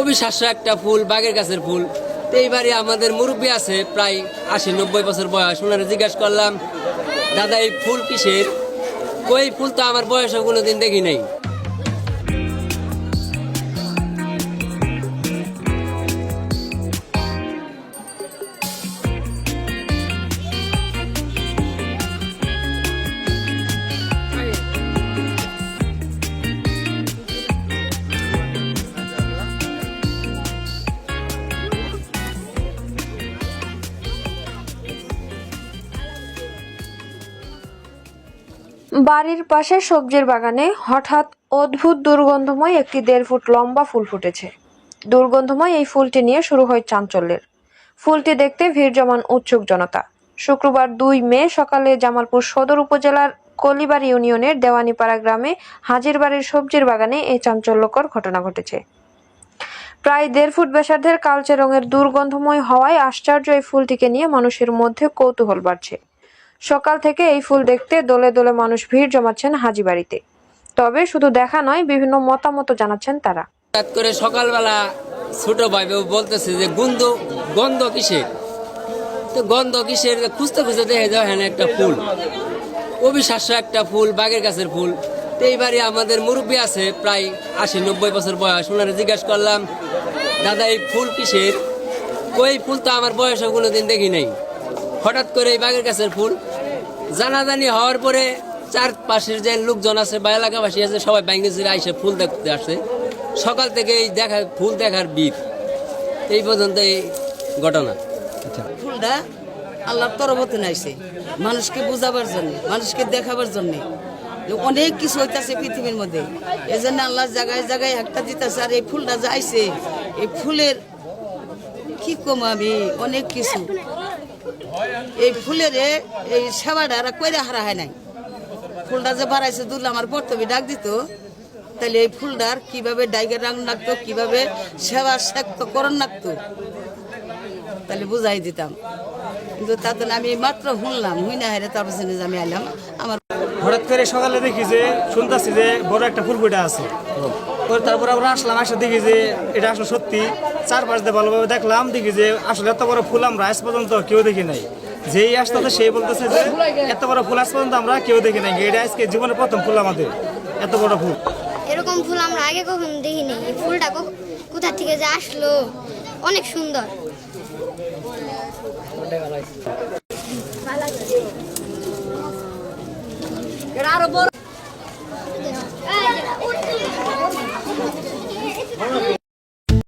অবিশ্বাস্য একটা ফুল, বাগের গাছের ফুল। তো এইবারে আমাদের মুরব্বী আছে প্রায় 80-90 বছর বয়স, ওনারা জিজ্ঞাসা করলাম, দাদা এই ফুল কিসের? ওই ফুল তো আমার বয়সে কোনোদিন দেখি নাই। বাড়ির পাশে সবজির বাগানে হঠাৎ অদ্ভুত দুর্গন্ধময় একটি 1.5 ফুট লম্বা ফুল ফুটেছে। দুর্গন্ধময় এই ফুলটি নিয়ে শুরু হয় চাঞ্চল্যের। ফুলটি দেখতে ভিড় জমান উৎসুক জনতা। শুক্রবার 2 মে সকালে জামালপুর সদর উপজেলার কলিবাড়ি ইউনিয়নের দেওয়ানিপাড়া গ্রামে হাজির বাড়ির সবজির বাগানে এই চাঞ্চল্যকর ঘটনা ঘটেছে। প্রায় 1.5 ফুট ব্যাসার্ধের কালচে রঙের দুর্গন্ধময় হওয়ায় আশ্চর্য এই ফুলটিকে নিয়ে মানুষের মধ্যে কৌতূহল বাড়ছে। সকাল থেকে এই ফুল দেখতে দলে দলে মানুষ ভিড় জমাচ্ছেন হাজিবাড়িতে। তবে শুধু দেখা নয়, বিভিন্ন মতামত জানাচ্ছেন তারা। হঠাৎ করে সকালবেলা ছোট ভাই বলতেছে যে গন্ধ কিসের? তো গন্ধ কিসের খুঁজতে খুঁজতে দেখে যাও হ্যাঁ একটা ফুল, অবিশ্বাস্য একটা ফুল, বাগের গাছের ফুল। তো এইবারে আমাদের মুরব্বী আছে প্রায় 80-90 বছর বয়স, ওনারা জিজ্ঞাসা করলাম, দাদা এই ফুল কিসের? ওই ফুল তো আমার বয়সে কোনোদিন দেখি নাই। হঠাৎ করে এই বাগের গাছের ফুল জানাজানি হওয়ার পরে চারপাশের যে লোকজন আছে বা এলাকাবাসী আছে সবাই ব্যাঙ্গে ছিল আইসে ফুল দেখতে আসছে। সকাল থেকে এই ফুল দেখার ভিড়। এই পর্যন্ত এই ঘটনা। ফুলটা আল্লাহর তরফতে নাইছে মানুষকে বুঝাবার জন্য, মানুষকে দেখাবার জন্য। অনেক কিছু হইতাছে পৃথিবীর মধ্যে, এই জন্য আল্লাহ জায়গায় জায়গায় একটা দিতেছে। আর এই ফুলটা যাইছে, এই ফুলের কি কম আমি অনেক কিছু, এই ফুলের এই সেবাটা আর কইরা হারা হয় নাই। ফুলটা যে বাড়াইছে দুল আমার বর্তবী ডাক দিত, তাহলে এই ফুলটার কিভাবে ডাইগের রাং লাগতো, কিভাবে সেবা শেক্ত করণ লাগতো, তাহলে বুঝাই দিতাম। কিন্তু তাতে আমি মাত্র শুনলাম, হুই না হেরে তারপর আমি আইলাম। আমার হঠাৎ করে সকালে দেখি যে শুনতেছি যে বড় একটা ফুল ফুটে আছে। তারপর আমরা আসলাম, আসলে দেখি যে এটা আসলে সত্যি। চারপাশ দিয়ে ভালোভাবে দেখলাম, দেখি যে আসলে এত বড় ফুল আমরা আজ পর্যন্ত কেউ দেখি নাই। যেই আসতে সেই বলতেছে যে এত বড় ফুল আজ পর্যন্ত আমরা কেউ দেখি নাই। এটা আজকে জীবনের প্রথম ফুল আমাদের, এত বড় ফুল। এরকম ফুল আমরা আগে কখনো দেখিনি। এই ফুলটা কোথা থেকে যে আসলো, অনেক সুন্দর। আরো বড়